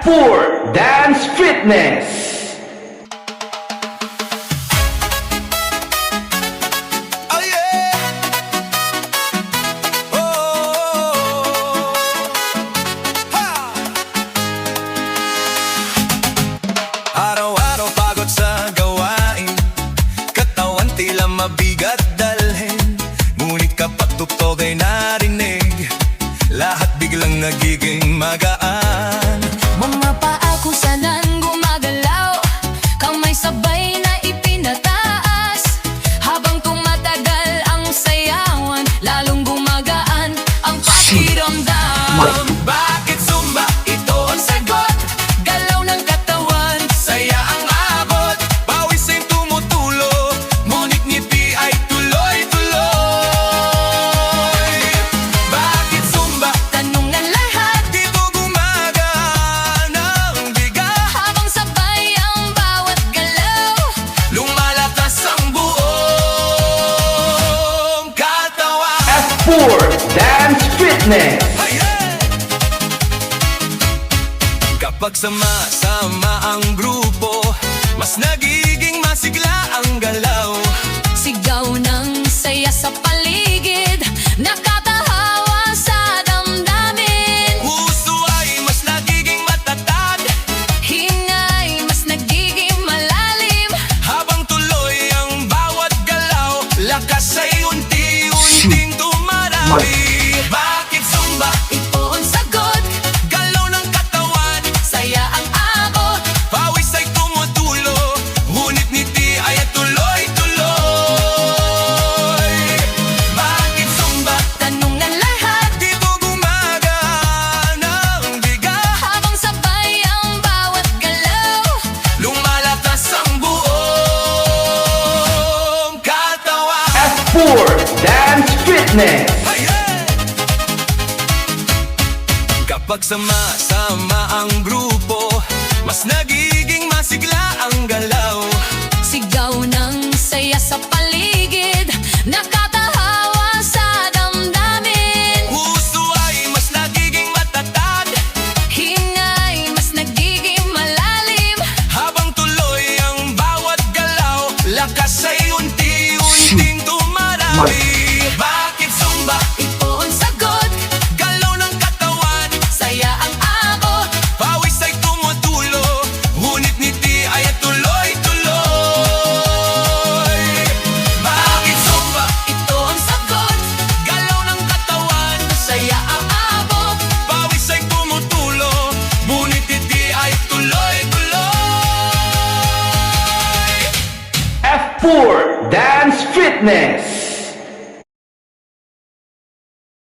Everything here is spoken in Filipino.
F4 Dance Fitness. Araw-araw pagod sa gawain, katawan tila mabigat dalhin. Ngunit kapag tugtog ay narinig, lahat biglang nagiging magaan. Mga paa kung saan gumagalaw, kamay sabay na ipinataas. Habang tumatagal ang sayawan, lalong gumagaan ang pakiramdam. Bakit Zumba? Ito ang sagot. Galaw ng katawan, saya ang abot. Pawis ay tumutulo, ngunit ngiti ay tuloy-tuloy. Bakit Zumba? Tanong ng lahat, Dito gumagaan ang bigat. habang sabay ang bawat galaw. Lumalakas ang buong katawan. F4 Dance Fitness. Kapag sama-sama ang grupo, mas nagiging masigla ang galaw. Sigaw ng saya sa paligid, nakatahawa sa damdamin. Puso ay mas nagiging matatag, Hingay mas nagiging malalim. habang tuloy ang bawat galaw, lakas ay unti-unting tumarami. Bakit Zumba? Ito ang sagot, Galaw ng katawan, saya ang abot. pawis ay tumutulo, ngunit ngiti ay tuloy-tuloy. Bakit Zumba? Tanong ng lahat, Dito gumagaan ang bigat. habang sabay ang bawat galaw. Lumalakas ang buong katawan. F4 Dance Fitness. Kapag sama-sama ang grupo, mas nagiging masigla ang galaw. Sigaw ng saya sa paligid, nakatahawa sa damdamin. Puso ay mas nagiging matatag, Hingay mas nagiging malalim. habang tuloy ang bawat galaw, lakas ay unti-unting tumarami. Bakit Zumba? Ito ang sagot, Galaw ng katawan, saya ang abot. pawis ay tumutulo, ngunit ngiti ay tuloy-tuloy. Bakit Zumba? Ito ang sagot, Galaw ng katawan, saya ang abot. pawis ay tumutulo, ngunit ngiti ay tuloy-tuloy. F4 Dance Fitness.